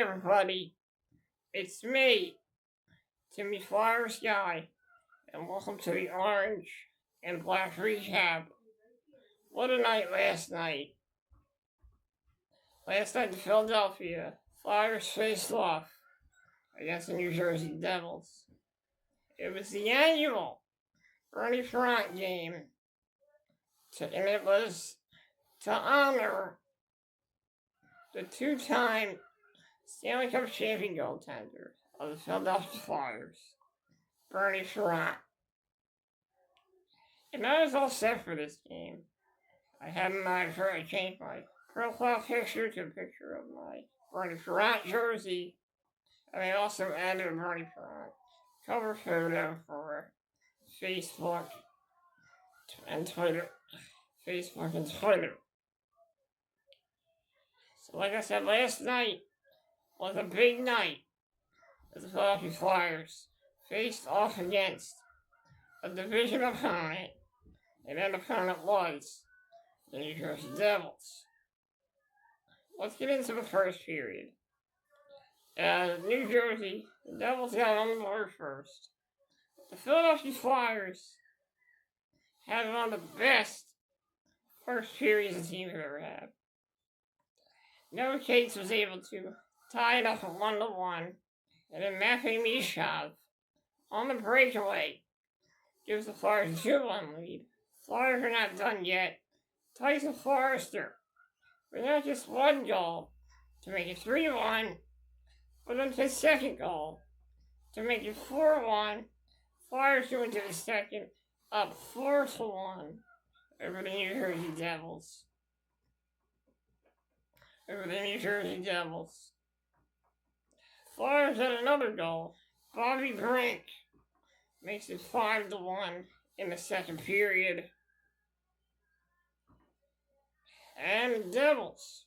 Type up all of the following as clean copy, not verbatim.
everybody, it's me, Timmy Flyers Guy, and welcome to the Orange and Black Recap. What a night last night. Last night, the Philadelphia Flyers faced off against the New Jersey Devils. It was the annual Bernie Ferrant game, and it was to honor the two-time Stanley Cup champion goaltender of the Philadelphia Flyers, Bernie Ferrant. And I was all set for this game. I had in mind before I changed my profile picture to a picture of my Bernie Ferrant jersey. And I also added a Bernie Ferrant cover photo for Facebook and Twitter. So like I said, last night was a big night as the Philadelphia Flyers faced off against a division opponent, and that opponent was the New Jersey Devils. Let's get into the first period. New Jersey, the Devils got on the board first. The Philadelphia Flyers had one of the best first periods the team had ever had. Noah Cates was able to tie it up at 1-1, and then Matvei Michkov on the breakaway gives the Flyers a 2-1 lead. Flyers are not done yet. Tyson Foerster with not just one goal to make it 3-1, but then his second goal to make it 4-1. Flyers go into the second up 4-1 over the New Jersey Devils. Flyers had another goal. Bobby Brink makes it 5-1 in the second period. And the Devils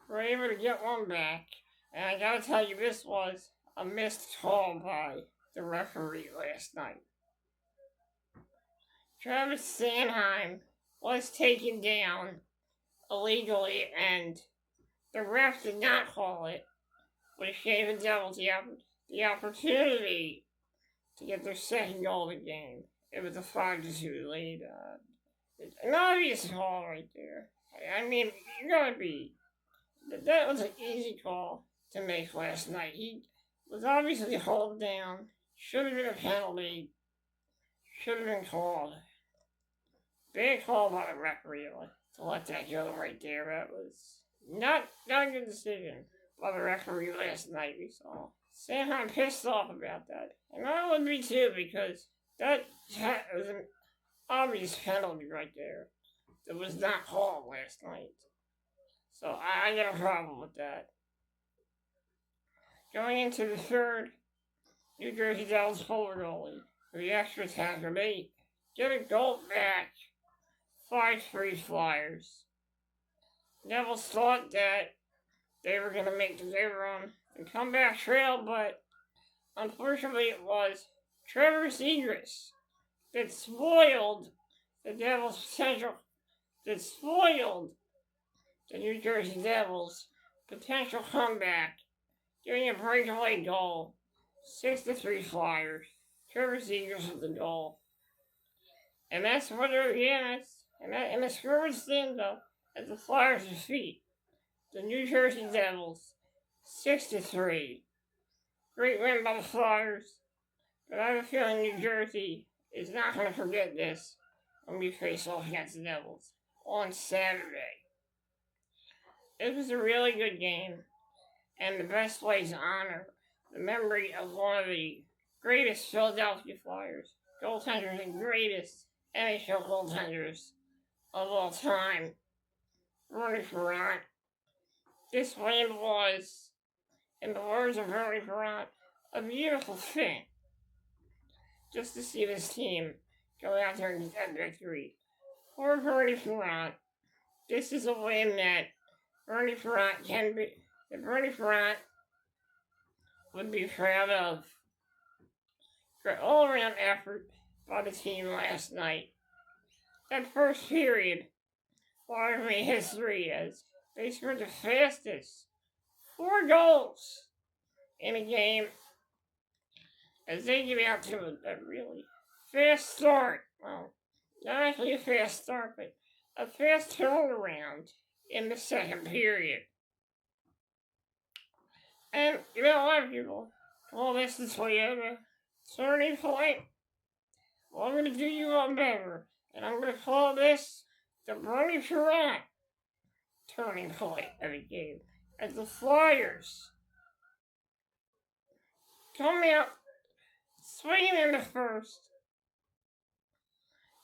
were able to get one back. And I gotta tell you, this was a missed call by the referee last night. Travis Sanheim was taken down illegally, and the ref did not call it, which gave the Devils the opportunity to get their second goal of the game. It was a 5-2 lead. An obvious call right there. I mean, you gotta be. That was an easy call to make last night. He was obviously hauled down. Should have been a penalty. Should have been called. Big call by the referee to let that go right there. That was not a good decision by the referee last night, we saw. Sanheim pissed off about that. And I would be too, because that was an obvious penalty right there that was not called last night. So I got a problem with that. Going into the third, New Jersey Devils forward goalie for the extra attacker. They get a goal back. 5-3 Flyers. Devils thought that they were going to make their own comeback trail, but unfortunately it was Trevor Zegras that spoiled the Devils' potential, that spoiled the New Jersey Devils' potential comeback, giving a breakaway goal. 6-3 Flyers. Trevor Zegras with the goal. And that's what and the score stands up at the Flyers' defeat the New Jersey Devils 6-3. Great win by the Flyers, but I have a feeling New Jersey is not going to forget this when we face off against the Devils on Saturday. It was a really good game, and the best way to honor the memory of one of the greatest Philadelphia Flyers goaltenders and greatest NHL goaltenders of all time, Bernie Ferrant. This win was, in the words of Bernie Ferrant, a beautiful thing. Just to see this team go out there and get that victory. For Bernie Ferrant, this is a win that Bernie Ferrant would be proud of. Great all-around effort by the team last night. That first period, Flyers made history as they scored the fastest 4 goals in a game as they get out to a really fast start. Well, not actually a fast start, but a fast turnaround in the second period. And, a lot of people call this the Toyota turning point. Well, I'm going to do you one better, and I'm going to call this the Bernie Perrant turning point of the game. As the Flyers come out swinging in the first,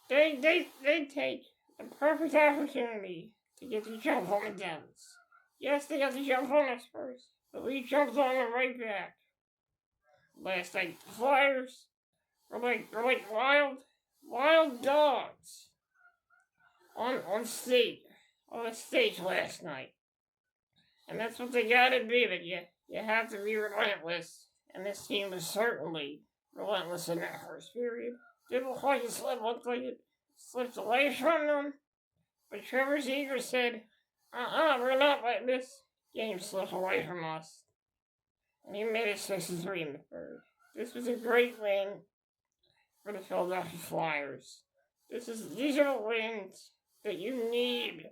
they take the perfect opportunity to get the jump on the Devils. Yes, they got the jump on us first, but we jumped on them right back. Last night, the Flyers were like wild dogs on the stage last night. And that's what they gotta be, but you have to be relentless. And this team was certainly relentless in that first period. Didn't look like it slipped away from them. But Trevor Zegras said, we're not letting this game slip away from us. And he made it 6-3 in the third. This was a great win for the Philadelphia Flyers. These are the wins that you need.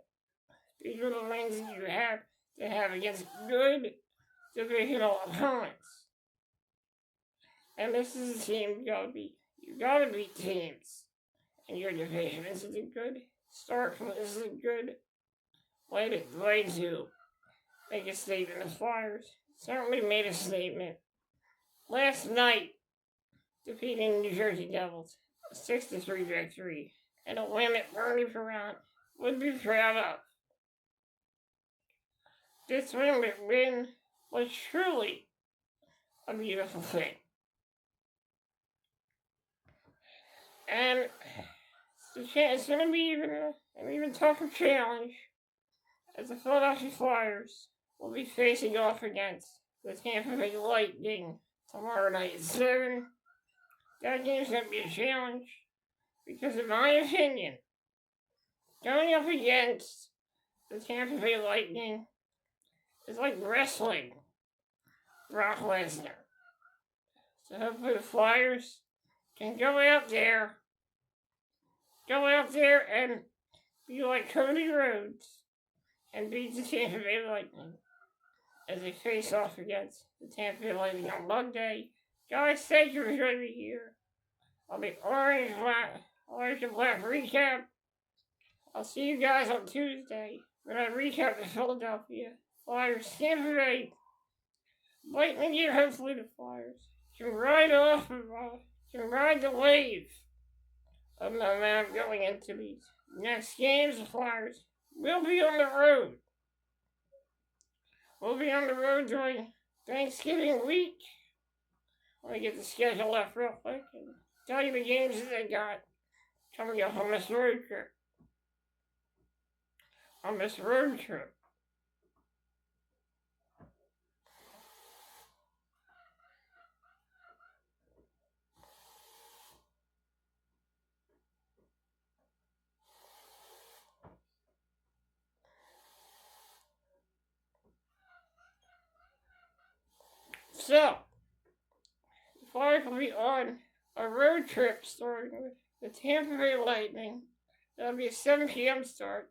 These are the wins that you have to have against good divisional opponents. And this is a team you gotta beat teams in your division. This is a good start. This is a good way to make a statement. The Flyers certainly made a statement last night, defeating New Jersey Devils, a 6-3 victory, and a win that Bernie Perrant would be proud of. This win was truly a beautiful thing. And it's going to be an even tougher challenge as the Philadelphia Flyers will be facing off against the Tampa Bay Lightning tomorrow night at 7. That game's going to be a challenge because, in my opinion, going up against the Tampa Bay Lightning is like wrestling Brock Lesnar. So hopefully the Flyers can go out there and be like Cody Rhodes and beat the Tampa Bay Lightning as they face off against the Tampa Bay Lightning on Monday. Guys, thank you for joining me here on the Orange and Black recap. I'll see you guys on Tuesday when I recap the Philadelphia Flyers Tampa Bay Lightning game. Hopefully the Flyers can ride the wave of momentum going into these next games. The Flyers will be on the road. We'll be on the road during Thanksgiving week. Let me get the schedule left real quick and tell you the games that they got coming up on this road trip. So, the Flyers will be on a road trip starting with the Tampa Bay Lightning. That'll be a 7 p.m. start.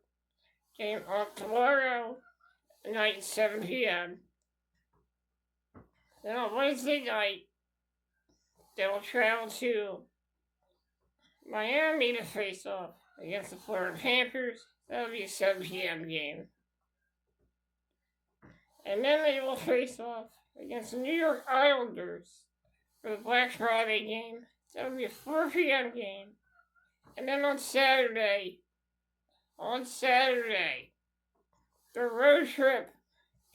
Game on tomorrow night at 7 p.m. Then on Wednesday night, they will travel to Miami to face off against the Florida Panthers. That'll be a 7 p.m. game. And then they will face off against the New York Islanders for the Black Friday game. That'll be a 4 p.m. game. And then on Saturday, the road trip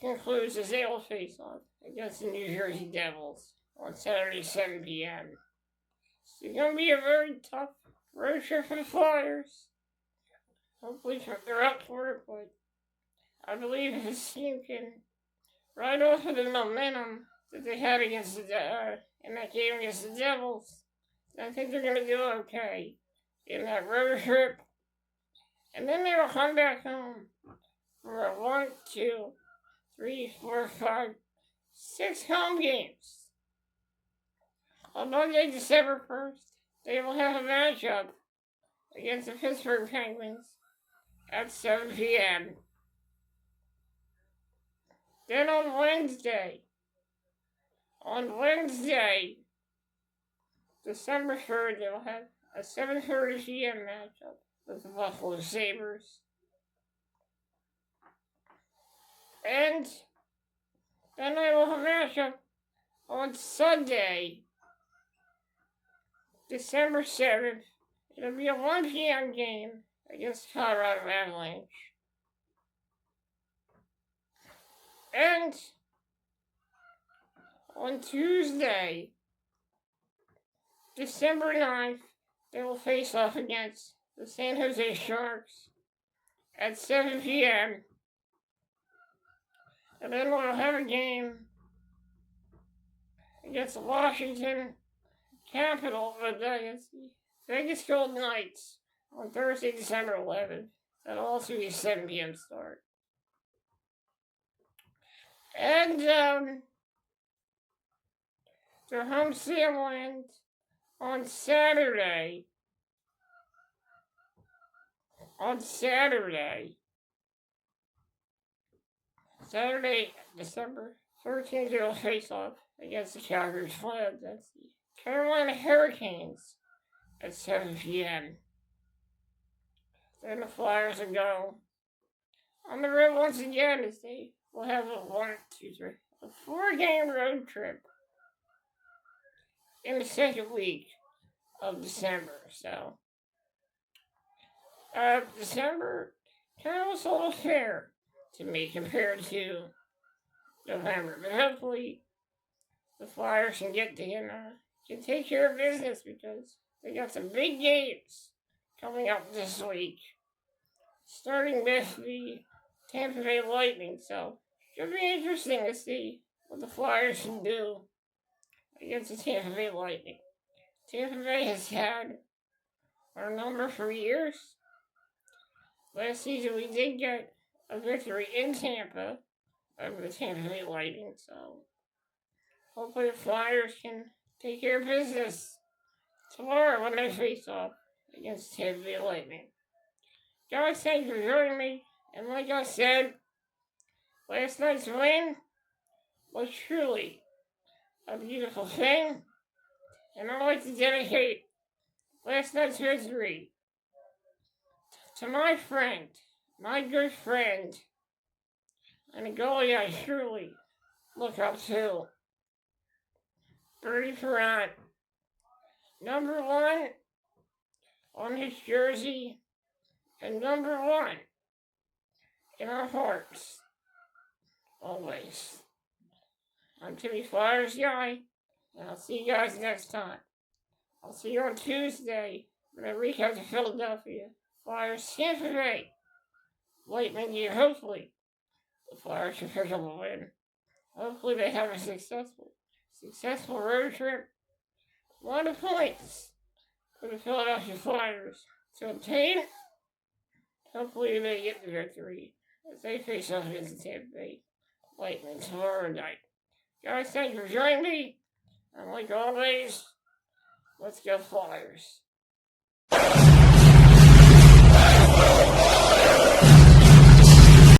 concludes as they will face off against the New Jersey Devils on Saturday, 7 p.m. So it's going to be a very tough road trip for the Flyers. Hopefully they're up for it, but I believe this team can ride off of the momentum that they had against in that game against the Devils. I think they're going to do okay in that road trip. And then they will come back home for a 1-2 3, 4, 5, 6 home games. On Monday, December 1st, they will have a matchup against the Pittsburgh Penguins at 7 p.m. Then on Wednesday, December 3rd, they will have a 7:30 p.m. matchup with the Buffalo Sabres. And then they will have a matchup on Sunday, December 7th. It'll be a 1 p.m. game against Colorado Avalanche. And on Tuesday, December 9th, they will face off against the San Jose Sharks at 7 p.m. And then we'll have a game against the Washington Capitals, against the Vegas Golden Knights on Thursday, December 11th. That'll also be a 7 p.m. start. And their home stand on Saturday. Saturday, December 13th, they will face off against the Calgary Flames. That's the Carolina Hurricanes at 7 p.m. Then the Flyers will go on the road once again as they will have a 4-game road trip in the second week of December. So, December kind of was a little fair to me compared to November, but hopefully the Flyers can can take care of business because they got some big games coming up this week, starting with the Tampa Bay Lightning. So should be interesting to see what the Flyers can do against the Tampa Bay Lightning. Tampa Bay has had our number for years. Last season we did get a victory in Tampa over the Tampa Bay Lightning, so hopefully the Flyers can take care of business tomorrow when they face off against Tampa Bay Lightning. Guys, thank you for joining me, and like I said, last night's win was truly a beautiful thing, and I'd like to dedicate last night's victory to my friend, my good friend, and a goalie I truly look up to, Bertie Parent. Number 1 on his jersey, and number 1 in our hearts, always. I'm Timmy Flyers guy, and I'll see you guys next time. I'll see you on Tuesday when I recap the Philadelphia Flyers Tampa Bay Lightning game. Hopefully, the Flyers can pick up a win. Hopefully, they have a successful road trip. A lot of points for the Philadelphia Flyers to obtain. Hopefully, they get the victory as they face off against the Tampa Bay Lightning tomorrow night. Guys, thank you for joining me. And like always, let's go Flyers.